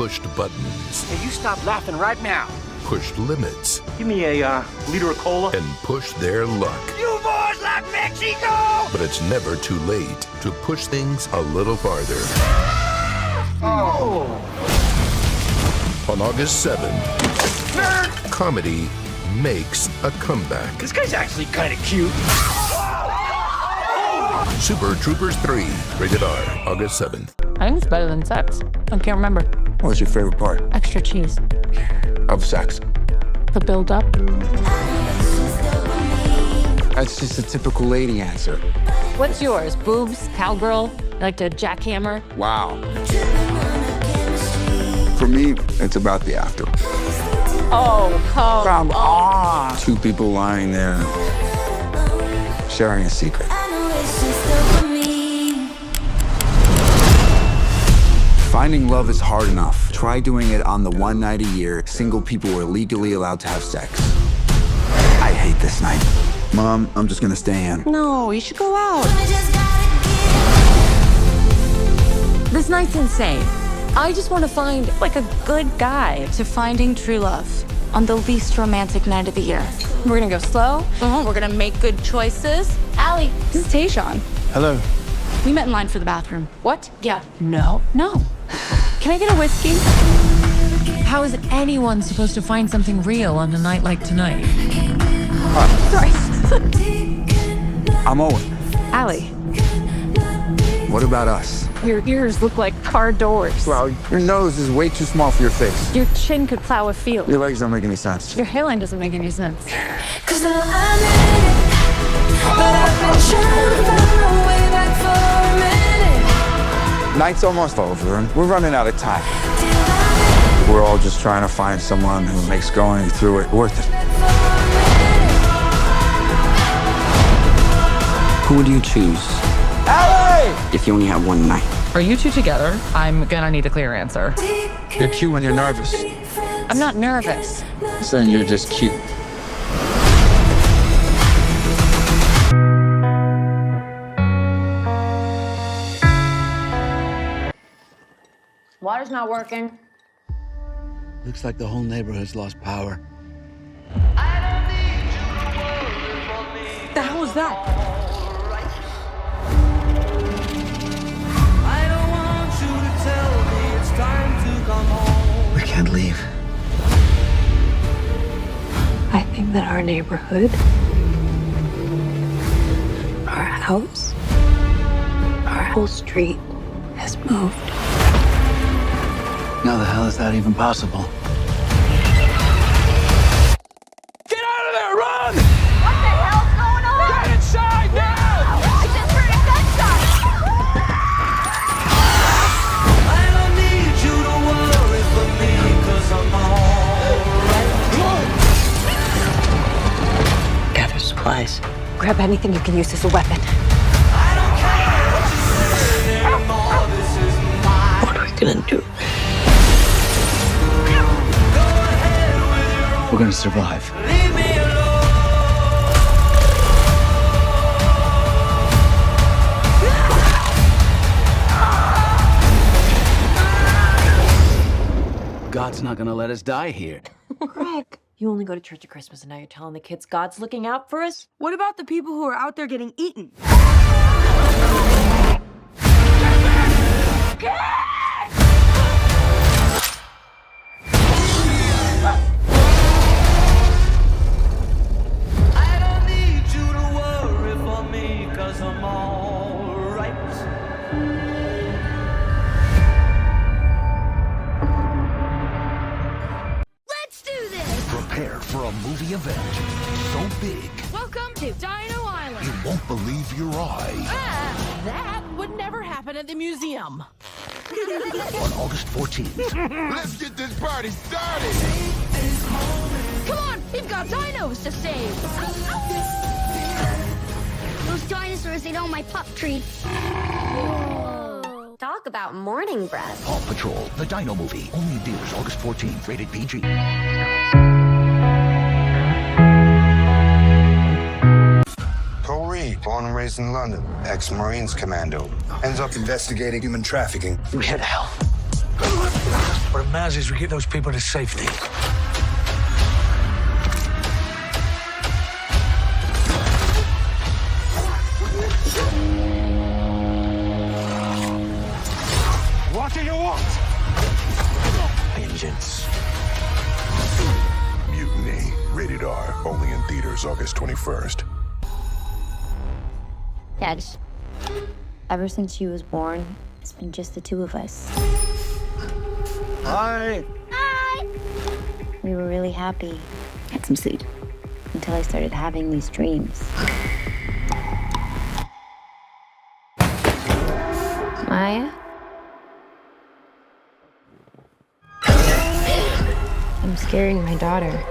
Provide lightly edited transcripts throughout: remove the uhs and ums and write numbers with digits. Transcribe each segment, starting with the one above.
pushed buttons. Hey, you stop laughing right now. Pushed limits. Give me a liter of cola. And pushed their luck. You boys like Mexico! But it's never too late to push things a little farther. Oh! On August 7th, Nerd! comedy makes a comeback. This guy's actually kind of cute. Super Troopers 3, rated R, August 7th. I think it's better than sex. I can't remember. What's your favorite part? Extra cheese. Of sex? The build up. That's just a typical lady answer. What's yours? Boobs? Cowgirl? You like to jackhammer? Wow. For me, it's about the after. Oh, come on. Two people lying there, sharing a secret. Finding love is hard enough. Try doing it on the one night a year single people are legally allowed to have sex. I hate this night. Mom, I'm just gonna stay in. No, you should go out. This night's insane. I just want to find, like, a good guy. To finding true love on the least romantic night of the year. We're gonna go slow. We're gonna make good choices. Allie, This is Tayshawn. Hello. We met in line for the bathroom. what? Yeah. No. Can I get a whiskey? How is anyone supposed to find something real on a night like tonight? Sorry. I'm Owen. Allie, What about us? your ears look like car doors. Well, your nose is way too small for your face. Your chin could plow a field. Your legs don't make any sense. Your hairline doesn't make any sense. Cause I'm in it, but I've been trying to find my way back for a minute. Night's almost over, and we're running out of time. We're all just trying to find someone who makes going through it worth it. Who would you choose Allie! if you only had one night? Are you two together? I'm gonna need a clear answer. You're cute when you're nervous. I'm not nervous. Then you're just cute. Water's not working. Looks like the whole neighborhood's lost power. The hell is that? We can't leave. I think that our neighborhood, our house, our whole street has moved. How the hell is that even possible? Get out of there! Run! What the hell's going on? Get inside now! I just heard a gunshot! I don't need you to worry for me, 'cause I'm alright. Gather supplies. Grab anything you can use as a weapon. I don't care what you say anymore, this is mine. What are we gonna do? We're gonna survive. Leave me alone. God's not gonna let us die here. Greg, you only go to church at Christmas and now you're telling the kids God's looking out for us? What about the people who are out there getting eaten? I don't need you to worry for me, 'cause I'm alright. Let's do this! Prepare for a movie event so big Welcome to Dino Island. you won't believe your eyes. That would never happen at the museum. On August 14th. Let's get this party started! Come on, we've got dinos to save. Those dinosaurs ate all my pup treats. Talk about morning breath. Paw Patrol, the Dino Movie. Only in theaters August 14th. Rated PG. Cole Reed, born and raised in London, ex-Marines commando, ends up investigating human trafficking. Where the hell? What matters is we get those people to safety. What do you want? Vengeance. Mutiny. Rated R. Only in theaters August 21st. Dad, ever since she was born, it's been just the two of us. Hi. Hi! We were really happy. Had some sleep. Until I started having these dreams. Maya? I'm scaring my daughter.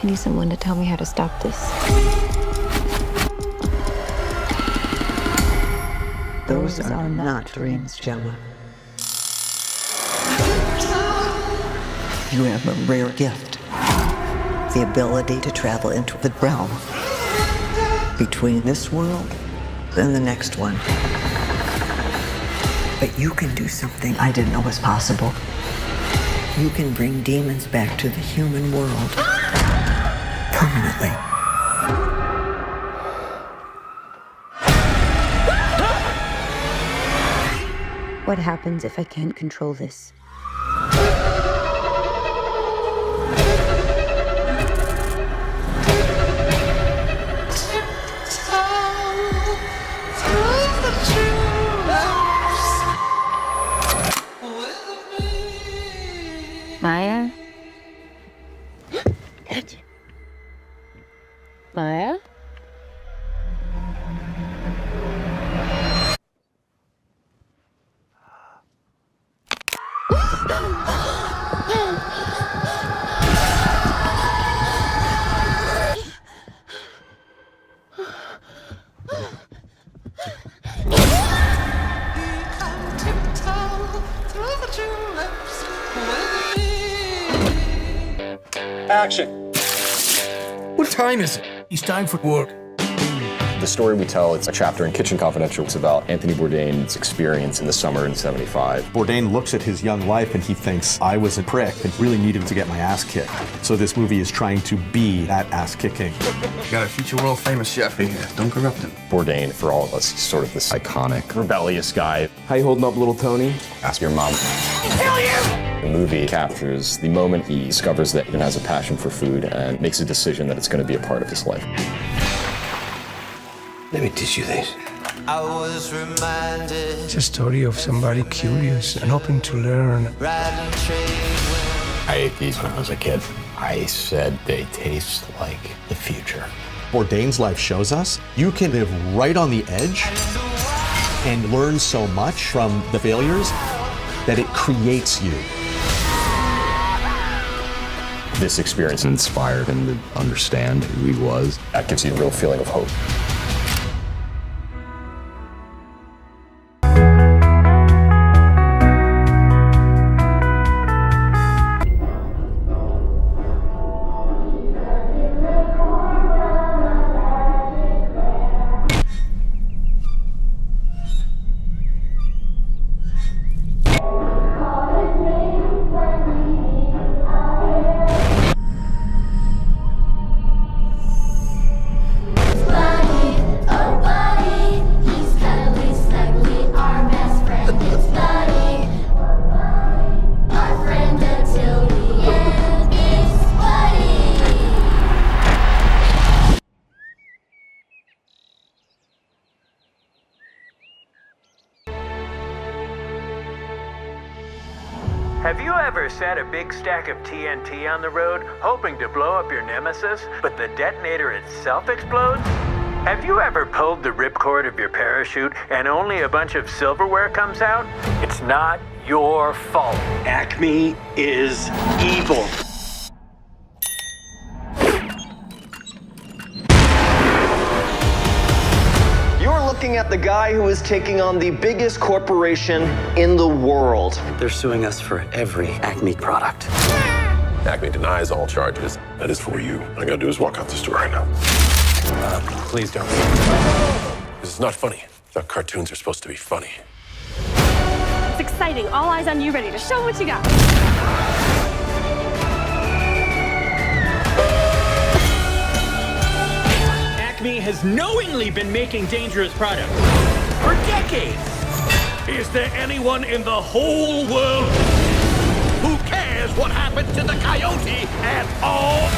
I need someone to tell me how to stop this. Those are not dreams, Gemma. You have a rare gift. The ability to travel into the realm between this world and the next one. But you can do something I didn't know was possible. You can bring demons back to the human world permanently. What happens if I can't control this? Maya? Maya? Action. What time is it? It's time for work. The story we tell, it's a chapter in Kitchen Confidential. It's about Anthony Bourdain's experience in the summer in '75. Bourdain looks at his young life and he thinks, I was a prick and really needed to get my ass kicked. So this movie is trying to be that ass kicking. Got a future world famous chef in here. Don't corrupt him. Bourdain, for all of us, he's sort of this iconic, rebellious guy. How you holding up, little Tony? Ask your mom. Kill you! The movie captures the moment he discovers that he has a passion for food and makes a decision that it's going to be a part of his life. Let me teach you this. I was reminded. It's a story of somebody curious and hoping to learn. I ate these when I was a kid. I said they taste like the future. Bourdain's life shows us you can live right on the edge and learn so much from the failures that it creates you. This experience inspired him to understand who he was. That gives you a real feeling of hope. Have you ever set a big stack of TNT on the road, hoping to blow up your nemesis, but the detonator itself explodes? Have you ever pulled the ripcord of your parachute and only a bunch of silverware comes out? It's not your fault. Acme is evil. You're looking at the guy who is taking on the biggest corporation in the world. They're suing us for every Acme product. Acme denies all charges. That is for you. All I gotta do is walk out the store right now. Please don't. This is not funny. I thought cartoons are supposed to be funny. It's exciting. All eyes on you, ready to show what you got. Acme has knowingly been making dangerous products for decades. Is there anyone in the whole world who cares what happened to the coyote at all?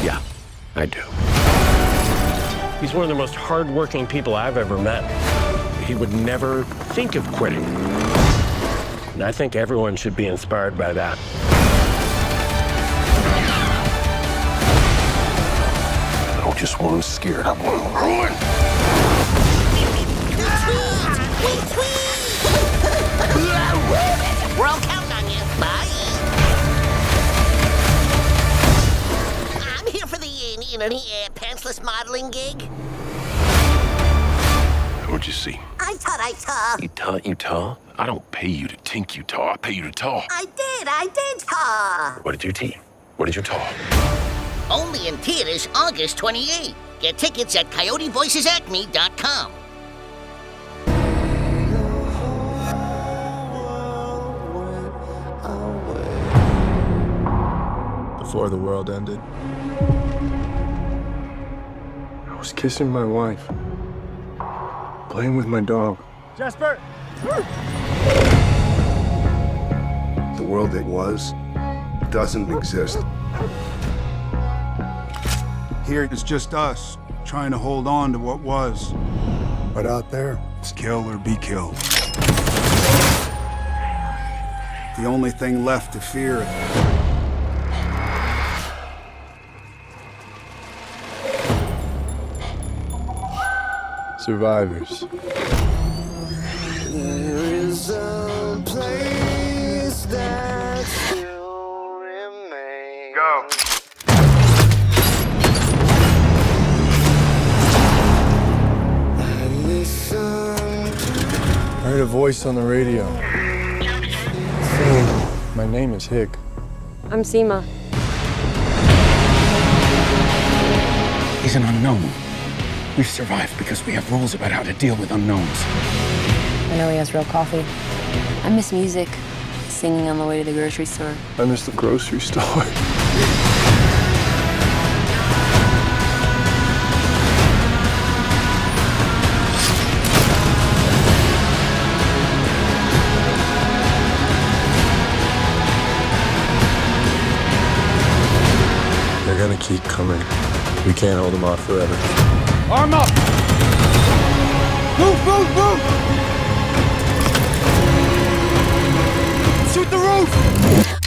Yeah, I do. He's one of the most hardworking people I've ever met. He would never think of quitting. And I think everyone should be inspired by that. I don't just want him scared, I want him ruined. We're all counting on you. Bye. I'm here for the pantsless modeling gig. What'd you see? I taught. You taught? I don't pay you to think you taught. I pay you to talk. I did taught. What did you teach? What did you talk? Only in theaters August 28th. Get tickets at coyotevoicesacme.com. Before the world ended, I was kissing my wife, playing with my dog. Jasper! The world that was doesn't exist. Here it's just us, trying to hold on to what was. But out there, it's kill or be killed. The only thing left to fear. Survivors. There is a place that still remains. Go. I heard a voice on the radio saying, my name is Hick. I'm Seema. He's an unknown. We've survived because we have rules about how to deal with unknowns. I know he has real coffee. I miss music. Singing on the way to the grocery store. I miss the grocery store. They're gonna keep coming. We can't hold them off forever. Arm up! Move, move, move! Shoot the roof!